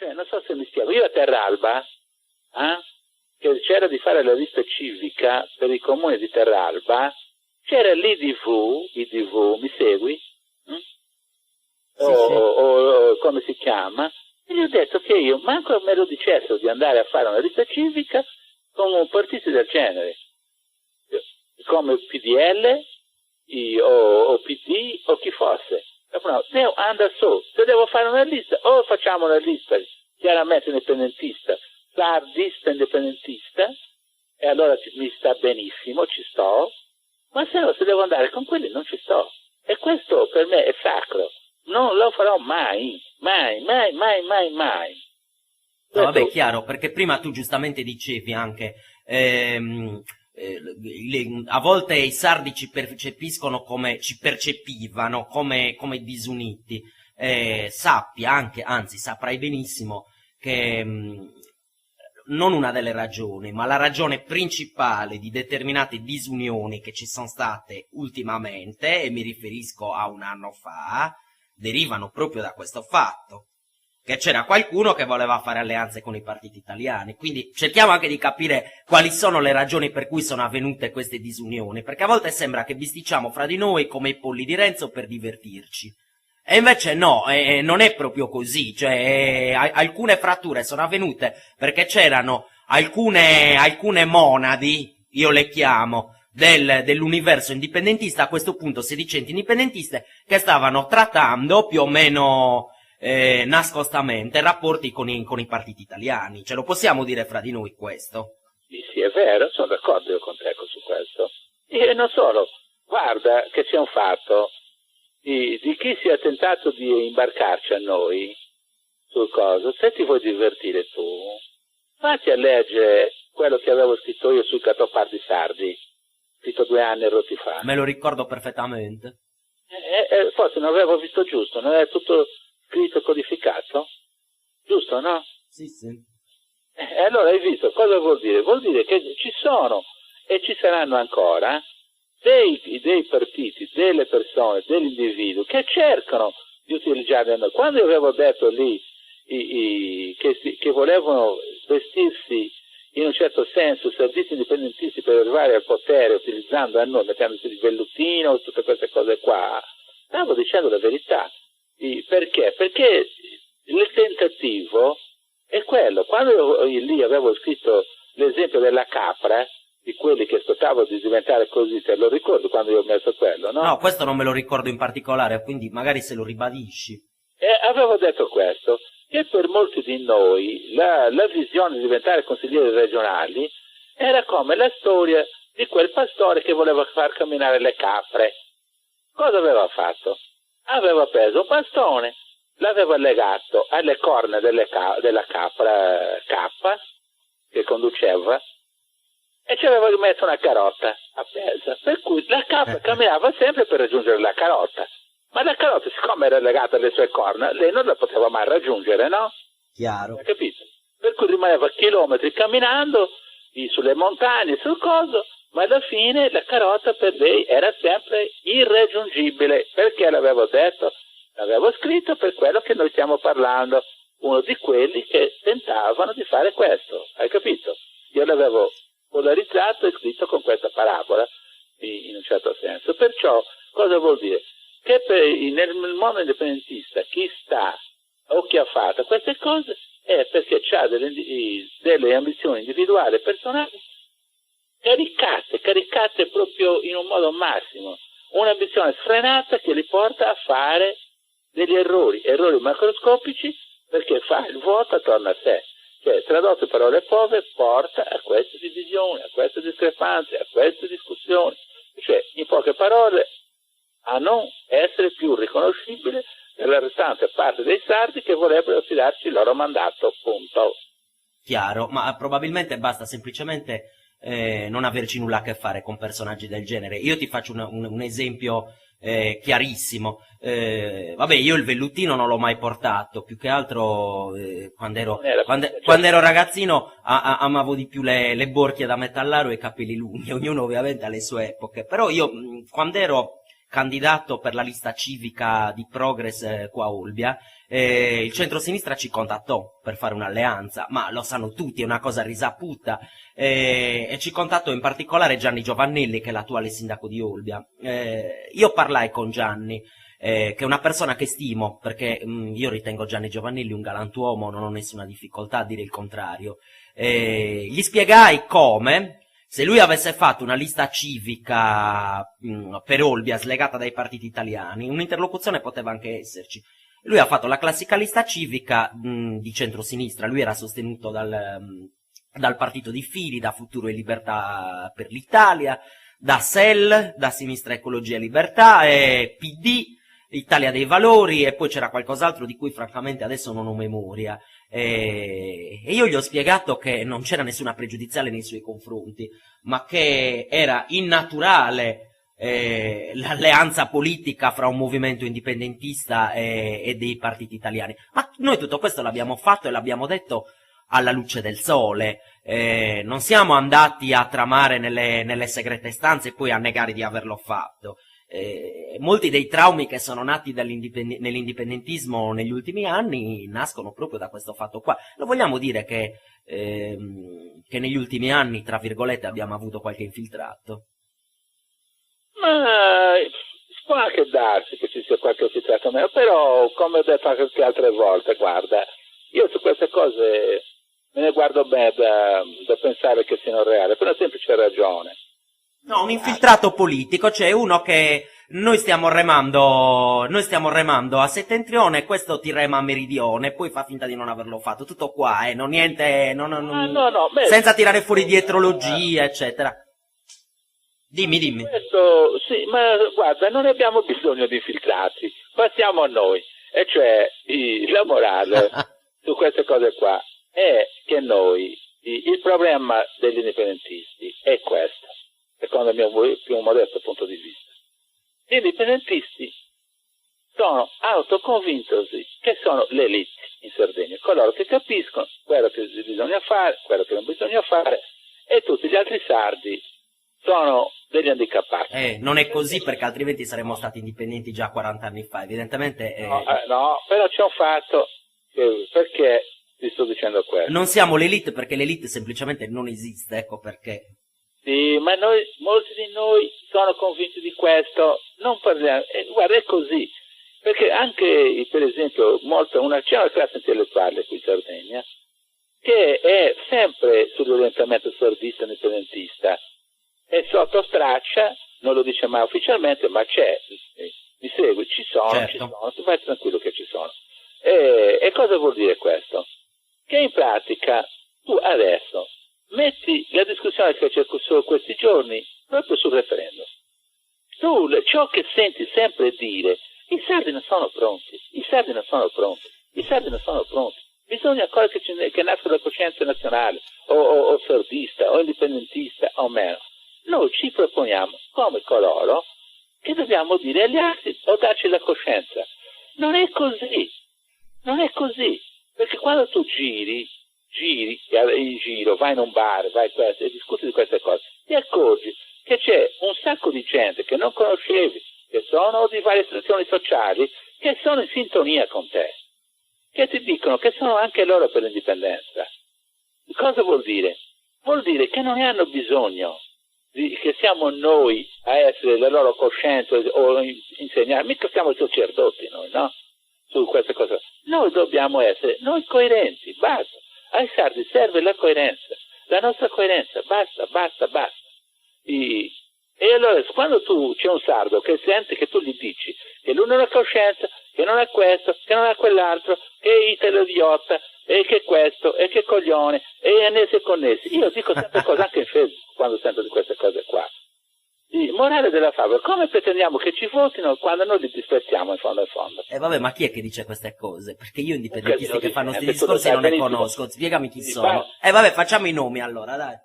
Cioè, non so se mi spiego. Io a Terralba, che c'era di fare la lista civica per il comune di Terralba, c'era l'IDV, mi segui? Sì, sì. O come si chiama? E gli ho detto che io manco me lo dicessero di andare a fare una lista civica con un partito del genere, come PDL o PD o chi fosse. No, devo andare su, se devo fare una lista, o facciamo una lista chiaramente indipendentista, sardista indipendentista, e allora mi sta benissimo, ci sto, ma se no, se devo andare con quelli non ci sto. E questo per me è sacro. Non lo farò mai, mai, mai, mai, mai, mai. No, vabbè, chiaro, perché prima tu giustamente dicevi anche, a volte i sardi ci percepiscono ci percepivano come disuniti. Sappi anche, anzi saprai benissimo che non una delle ragioni, ma la ragione principale di determinate disunioni che ci sono state ultimamente, e mi riferisco a un anno fa, derivano proprio da questo fatto, che c'era qualcuno che voleva fare alleanze con i partiti italiani. Quindi cerchiamo anche di capire quali sono le ragioni per cui sono avvenute queste disunioni, perché a volte sembra che bisticciamo fra di noi come i polli di Renzo per divertirci. E invece no, non è proprio così, cioè alcune fratture sono avvenute perché c'erano alcune monadi, io le chiamo, dell'universo indipendentista, a questo punto sedicenti indipendentiste, che stavano trattando più o meno nascostamente rapporti con i partiti italiani. Ce lo possiamo dire fra di noi questo? Sì, è vero, sono d'accordo io con te su questo. E non solo, guarda che c'è un fatto di chi si è tentato di imbarcarci a noi sul coso. Se ti vuoi divertire tu, fatti a leggere quello che avevo scritto io sui Catopardi sardi, scritto 2 anni e rotti fa. Me lo ricordo perfettamente. Forse non avevo visto giusto, non è tutto scritto e codificato? Giusto, no? Sì, sì. E allora hai visto cosa vuol dire? Vuol dire che ci sono e ci saranno ancora dei partiti, delle persone, degli individui che cercano di utilizzare noi. Quando io avevo detto lì che volevano vestirsi in un certo senso servizi indipendentisti per arrivare al potere utilizzando a noi, mettendosi il velluttino e tutte queste cose qua, stavo dicendo la verità. Perché? Perché il tentativo è quello. Quando io lì avevo scritto l'esempio della capra, di quelli che aspettavo di diventare così, te lo ricordo quando io ho messo quello, no? No, questo non me lo ricordo in particolare, quindi magari se lo ribadisci. Avevo detto questo, che per molti di noi la visione di diventare consiglieri regionali era come la storia di quel pastore che voleva far camminare le capre. Cosa aveva fatto? Aveva preso un bastone, l'aveva legato alle corna della capra K che conduceva, e ci aveva rimesso una carota appesa, per cui la capra camminava sempre per raggiungere la carota, ma la carota, siccome era legata alle sue corna, lei non la poteva mai raggiungere, no? Chiaro. Hai capito? Per cui rimaneva chilometri camminando sulle montagne, sul coso, ma alla fine la carota per lei era sempre irraggiungibile. Perché l'avevo detto? L'avevo scritto per quello che noi stiamo parlando, uno di quelli che tentavano di fare questo, hai capito? Io l'avevo polarizzato e scritto con questa parabola, in un certo senso. Perciò, cosa vuol dire? Che nel mondo indipendentista chi sta o chi ha fatto queste cose è perché ha delle ambizioni individuali e personali caricate proprio in un modo massimo, un'ambizione sfrenata che li porta a fare degli errori macroscopici, perché fa il vuoto attorno a sé. Cioè, tradotto in parole povere, porta a queste divisioni, a queste discrepanze, a queste discussioni. Cioè, in poche parole, a non essere più riconoscibile nella restante parte dei sardi che vorrebbero affidarci il loro mandato, punto. Chiaro, ma probabilmente basta semplicemente non averci nulla a che fare con personaggi del genere. Io ti faccio un esempio chiarissimo. Vabbè, io il velluttino non l'ho mai portato, più che altro quando ero ragazzino amavo di più le borchie da metallaro e i capelli lunghi, ognuno ovviamente ha le sue epoche, però io quando ero candidato per la lista civica di Progress qua a Olbia, il centrosinistra ci contattò per fare un'alleanza, ma lo sanno tutti, è una cosa risaputa, e ci contattò in particolare Gianni Giovannelli, che è l'attuale sindaco di Olbia. Io parlai con Gianni, che è una persona che stimo, perché io ritengo Gianni Giovannelli un galantuomo, non ho nessuna difficoltà a dire il contrario. Gli spiegai come, se lui avesse fatto una lista civica per Olbia slegata dai partiti italiani, un'interlocuzione poteva anche esserci. Lui ha fatto la classica lista civica di centrosinistra, lui era sostenuto dal partito di Fili, da Futuro e Libertà per l'Italia, da SEL, da Sinistra Ecologia e Libertà, e PD, Italia dei Valori, e poi c'era qualcos'altro di cui francamente adesso non ho memoria. E io gli ho spiegato che non c'era nessuna pregiudiziale nei suoi confronti, ma che era innaturale l'alleanza politica fra un movimento indipendentista e dei partiti italiani. Ma noi tutto questo l'abbiamo fatto e l'abbiamo detto alla luce del sole. Non siamo andati a tramare nelle segrete stanze e poi a negare di averlo fatto. Molti dei traumi che sono nati nell'indipendentismo negli ultimi anni nascono proprio da questo fatto qua. Lo vogliamo dire che negli ultimi anni, tra virgolette, abbiamo avuto qualche infiltrato? Ma può anche darsi che ci sia qualche infiltrato meno, però come ho detto anche altre volte, guarda, io su queste cose me ne guardo bene da pensare che siano reali, per una semplice ragione. No, un infiltrato politico, cioè uno che noi stiamo remando a settentrione, questo ti rema a meridione, poi fa finta di non averlo fatto, tutto qua, non niente, beh, senza tirare fuori dietrologia, eccetera. Dimmi. Questo, sì, ma guarda, non abbiamo bisogno di infiltrati, passiamo a noi, e cioè la morale su queste cose qua è che noi, il problema degli indipendentisti è questo. Secondo il mio più modesto punto di vista. Gli indipendentisti sono autoconvintosi che sono l'elite in Sardegna, coloro che capiscono quello che bisogna fare, quello che non bisogna fare, e tutti gli altri sardi sono degli handicappati. Non è così, perché altrimenti saremmo stati indipendenti già 40 anni fa, evidentemente. No, però c'è un fatto, perché ti sto dicendo questo. Non siamo l'elite perché l'elite semplicemente non esiste, ecco perché. Sì, ma molti di noi sono convinti di questo, non parliamo, guarda, è così, perché anche, per esempio, c'è una classe intellettuale qui in Sardegna che è sempre sull'orientamento sardista e indipendentista, e sotto straccia, non lo dice mai ufficialmente, ma c'è, mi segui, ci sono, tu vai tranquillo che ci sono. E cosa vuol dire questo? Che in pratica tu adesso metti la discussione che c'è su questi giorni proprio sul referendum. Ciò che senti sempre dire, i sardi non sono pronti, bisogna ancora che nasca la coscienza nazionale, o sardista, o indipendentista, o meno. Noi ci proponiamo come coloro che dobbiamo dire agli altri o darci la coscienza. Non è così, perché quando tu giri in giro, vai in un bar, e discuti di queste cose, ti accorgi che c'è un sacco di gente che non conoscevi, che sono di varie situazioni sociali, che sono in sintonia con te, che ti dicono che sono anche loro per l'indipendenza. Cosa vuol dire? Vuol dire che non ne hanno bisogno, che siamo noi a essere la loro coscienza o insegnare, mica siamo i sacerdoti noi, no? Su queste cose. Noi dobbiamo essere noi coerenti, basta. Ai sardi serve la coerenza, la nostra coerenza, basta. E allora quando c'è un sardo che sente che tu gli dici che lui non ha coscienza, che non ha questo, che non ha quell'altro, che è idiota, e che questo, e che coglione, e annessi e connessi. Io dico sempre cose anche in Facebook quando sento di queste cose qua. Morale della favola, come pretendiamo che ci votino quando noi li disprezziamo in fondo? Vabbè, ma chi è che dice queste cose? Perché io indipendentisti che fanno questi discorsi non ne conosco, spiegami chi sono. Vabbè, facciamo i nomi allora, dai.